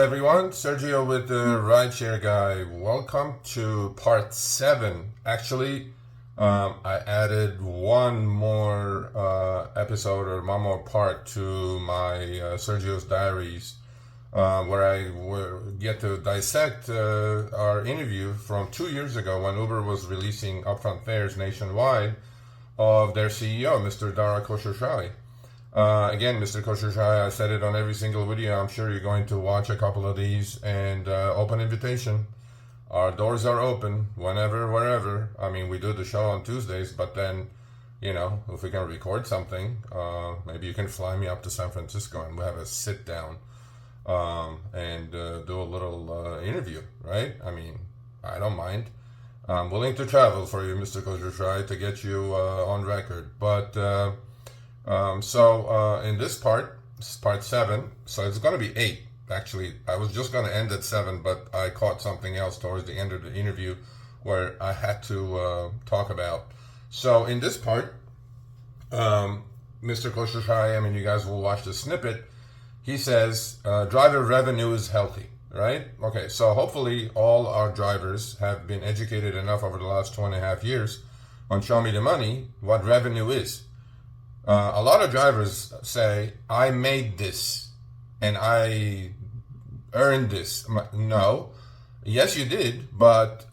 everyone. Sergio with the RideShare Guy. Welcome to part 7. Actually, I added one more episode or one more part to my Sergio's Diaries, where I get to dissect our interview from 2 years ago when Uber was releasing upfront fares nationwide of their CEO, Mr. Dara Khosrowshahi. Again, Mr. Khosrowshahi, I said it on every single video. I'm sure you're going to watch a couple of these, and open invitation. Our doors are open whenever, wherever. I mean, we do the show on Tuesdays, but then, if we can record something, maybe you can fly me up to San Francisco and we'll have a sit down and do a little interview, right? I mean, I don't mind. I'm willing to travel for you, Mr. Khosrowshahi, to get you on record. But in this part 7, so it's going to be 8. Actually, I was just going to end at 7, but I caught something else towards the end of the interview where I had to talk about. So in this part, Mr. Khosrowshahi, I mean, you guys will watch the snippet. He says driver revenue is healthy, right? Okay, so hopefully all our drivers have been educated enough over the last 2.5 years on Show Me the Money what revenue is. A lot of drivers say, I made this and I earned this. No. Yes, you did, but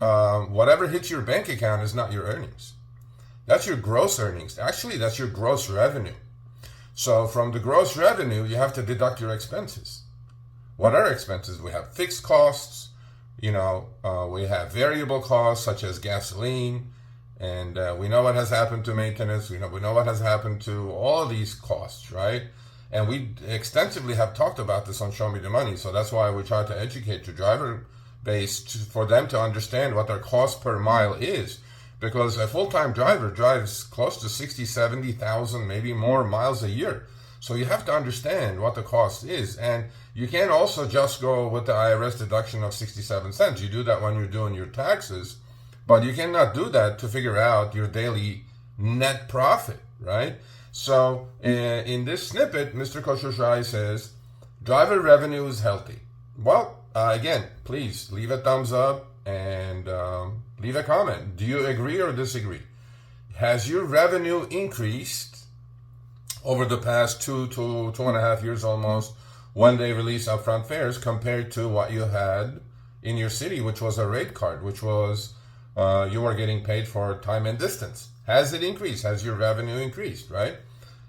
whatever hits your bank account is not your earnings. That's your gross earnings. Actually, that's your gross revenue. So from the gross revenue, you have to deduct your expenses. What are expenses? We have fixed costs, we have variable costs such as gasoline, and we know what has happened to maintenance. We know what has happened to all of these costs, right? And we extensively have talked about this on Show Me the Money. So that's why we try to educate the driver base for them to understand what their cost per mile is. Because a full-time driver drives close to 60, 70,000, maybe more miles a year. So you have to understand what the cost is. And you can't also just go with the IRS deduction of 67 cents. You do that when you're doing your taxes. But you cannot do that to figure out your daily net profit, right? So in this snippet, Mr. Khosrowshahi says, driver revenue is healthy. Well, again, please leave a thumbs up and leave a comment. Do you agree or disagree? Has your revenue increased over the past 2.5 years almost when they release upfront fares compared to what you had in your city, which was a rate card, which was you were getting paid for time and distance? Has it increased? Has your revenue increased, right?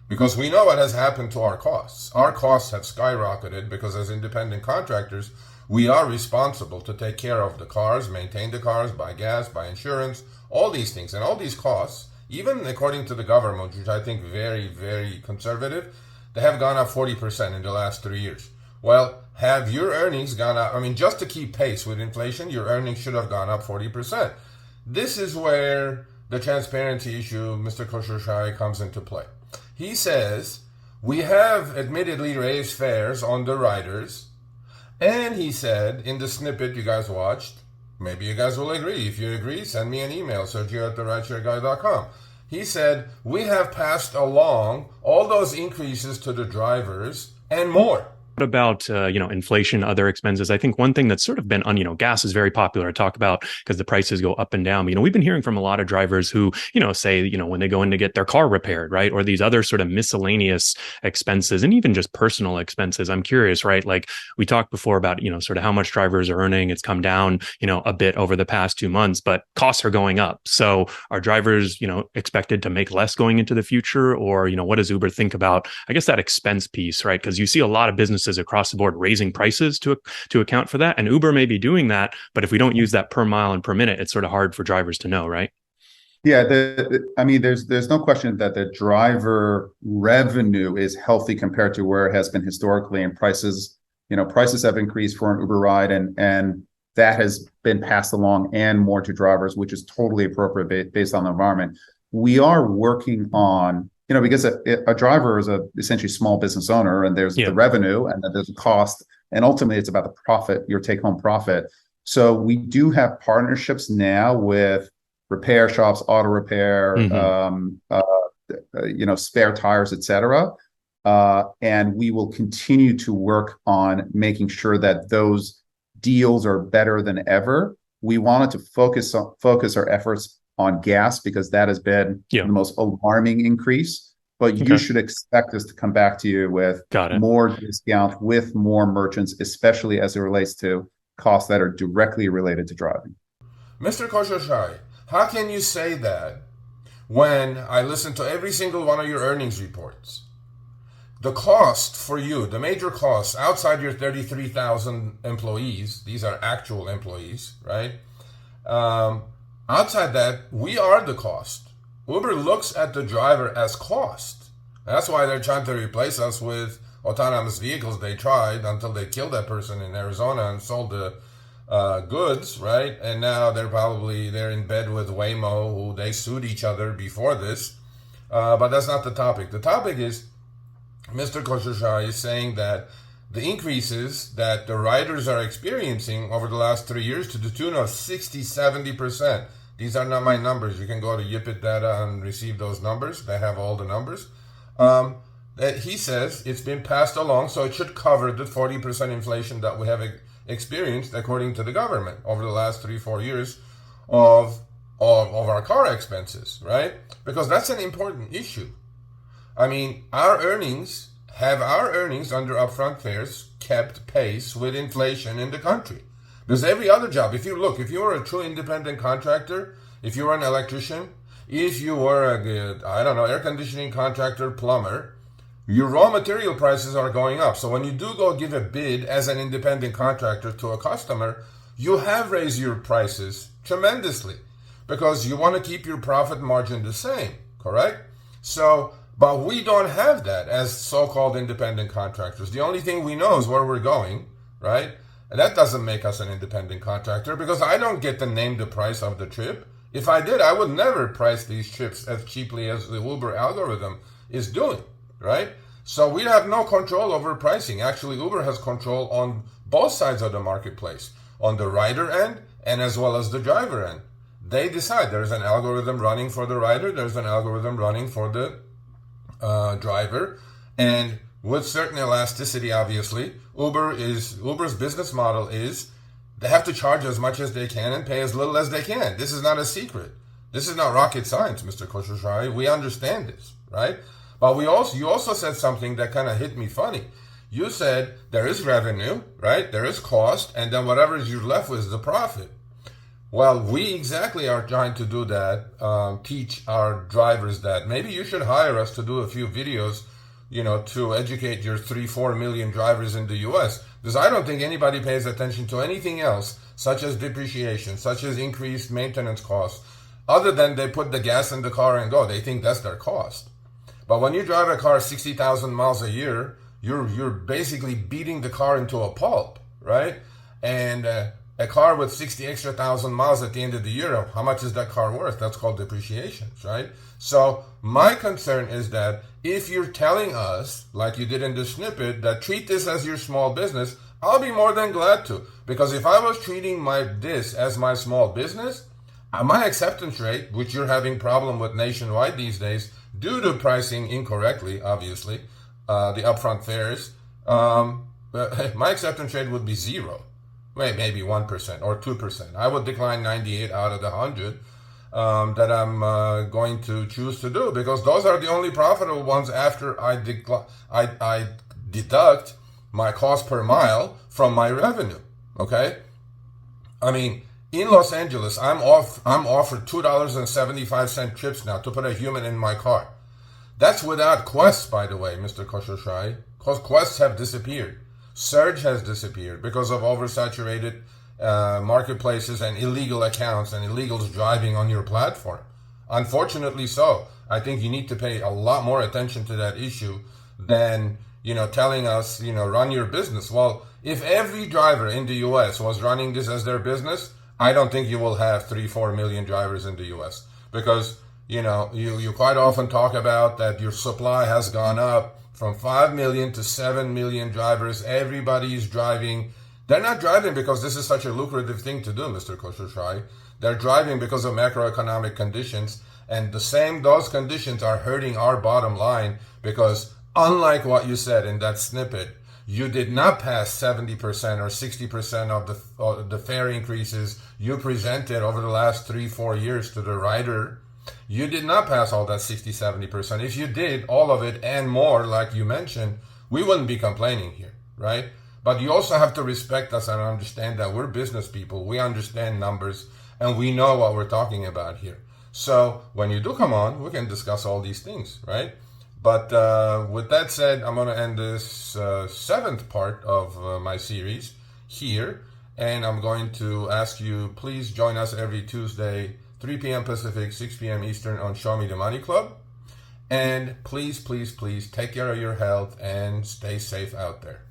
Because we know what has happened to our costs. Our costs have skyrocketed because as independent contractors, we are responsible to take care of the cars, maintain the cars, buy gas, buy insurance, all these things. And all these costs, even according to the government, which I think very, very conservative, they have gone up 40% in the last 3 years. Well, have your earnings gone up? I mean, just to keep pace with inflation, your earnings should have gone up 40%. This is where the transparency issue, Mr. Khosrowshahi, comes into play. He says, we have admittedly raised fares on the riders, and he said in the snippet you guys watched, maybe you guys will agree. If you agree, send me an email, sergio@therideshareguy.com. He said, we have passed along all those increases to the drivers and more. What about, inflation, other expenses? I think one thing that's sort of been on, gas is very popular to talk about because the prices go up and down. We've been hearing from a lot of drivers who, say, when they go in to get their car repaired, right? Or these other sort of miscellaneous expenses and even just personal expenses. I'm curious, right? Like we talked before about, sort of how much drivers are earning. It's come down, a bit over the past 2 months, but costs are going up. So are drivers, expected to make less going into the future? Or, what does Uber think about, I guess, that expense piece, right? Because you see a lot of businesses across the board raising prices to account for that. And Uber may be doing that, but if we don't use that per mile and per minute, it's sort of hard for drivers to know, right? Yeah, there's no question that the driver revenue is healthy compared to where it has been historically, and prices have increased for an Uber ride, and that has been passed along and more to drivers, which is totally appropriate based on the environment. We are working on, because a driver is essentially small business owner, and there's the revenue and then there's the cost, and ultimately it's about the profit, your take-home profit. So we do have partnerships now with repair shops, auto repair, spare tires, etc. And we will continue to work on making sure that those deals are better than ever. We wanted to focus our efforts on gas because that has been the most alarming increase. But you should expect us to come back to you with more discount, with more merchants, especially as it relates to costs that are directly related to driving. Mr. Khosrowshahi, how can you say that when I listen to every single one of your earnings reports? The cost for you, the major costs outside your 33,000 employees, these are actual employees, right? Outside that, we are the cost. Uber looks at the driver as cost. That's why they're trying to replace us with autonomous vehicles. They tried until they killed that person in Arizona and sold the goods, right? And now they're in bed with Waymo, who they sued each other before this. But that's not the topic. The topic is Mr. Khosrowshahi is saying that the increases that the riders are experiencing over the last 3 years to the tune of 60-70%. These are not my numbers. You can go to Yipit Data and receive those numbers. They have all the numbers. That he says it's been passed along, so it should cover the 40% inflation that we have experienced, according to the government, over the last 3-4 years of our car expenses, right? Because that's an important issue. I mean, our earnings under upfront fares kept pace with inflation in the country. Because every other job, if you were a true independent contractor, if you were an electrician, if you were air conditioning contractor, plumber, your raw material prices are going up. So when you do go give a bid as an independent contractor to a customer, you have raised your prices tremendously because you want to keep your profit margin the same, correct? But we don't have that as so-called independent contractors. The only thing we know is where we're going, right? And that doesn't make us an independent contractor because I don't get to name the price of the trip. If I did, I would never price these trips as cheaply as the Uber algorithm is doing, right? So we have no control over pricing. Actually, Uber has control on both sides of the marketplace, on the rider end and as well as the driver end. They decide. There's an algorithm running for the rider. There's an algorithm running for the driver, and with certain elasticity, obviously, Uber's business model is they have to charge as much as they can and pay as little as they can. This is not a secret. This is not rocket science, Mr. Khosrowshahi. We understand this, right? But you also said something that kind of hit me funny. You said there is revenue, right? There is cost, and then whatever you're left with is the profit. Well, we exactly are trying to do that, teach our drivers that. Maybe you should hire us to do a few videos, to educate your 3-4 million drivers in the U.S. Because I don't think anybody pays attention to anything else, such as depreciation, such as increased maintenance costs, other than they put the gas in the car and go. They think that's their cost. But when you drive a car 60,000 miles a year, you're basically beating the car into a pulp, right? And a car with 60 extra thousand miles at the end of the year, how much is that car worth? That's called depreciation, right? So my concern is that if you're telling us, like you did in the snippet, that treat this as your small business, I'll be more than glad to. Because if I was treating this as my small business, my acceptance rate, which you're having problem with nationwide these days, due to pricing incorrectly, obviously, the upfront fares, my acceptance rate would be 0. Maybe 1% or 2%. I would decline 98 out of the 100 that I'm going to choose to do because those are the only profitable ones after I deduct my cost per mile from my revenue. Okay, I mean in Los Angeles, I'm offered $2.75 trips now to put a human in my car. That's without Quests, by the way, Mr. Khosrowshahi, because Quests have disappeared. Surge has disappeared because of oversaturated marketplaces and illegal accounts and illegals driving on your platform. Unfortunately so. I think you need to pay a lot more attention to that issue than, telling us, run your business. Well, if every driver in the U.S. was running this as their business, I don't think you will have 3-4 million drivers in the U.S. because, you quite often talk about that your supply has gone up from 5 million to 7 million drivers. Everybody's driving. They're not driving because this is such a lucrative thing to do, Mr. Khosrowshahi. They're driving because of macroeconomic conditions. And those conditions are hurting our bottom line because unlike what you said in that snippet, you did not pass 70% or 60% of the fare increases you presented over the last 3-4 years to the rider. You did not pass all that 60-70%. If you did all of it and more, like you mentioned, we wouldn't be complaining here, right? But you also have to respect us and understand that we're business people. We understand numbers and we know what we're talking about here. So when you do come on, we can discuss all these things, right? But with that said, I'm going to end this 7th part of my series here. And I'm going to ask you, please join us every Tuesday, 3 p.m. Pacific, 6 p.m. Eastern on Show Me the Money Club. And please, please, please take care of your health and stay safe out there.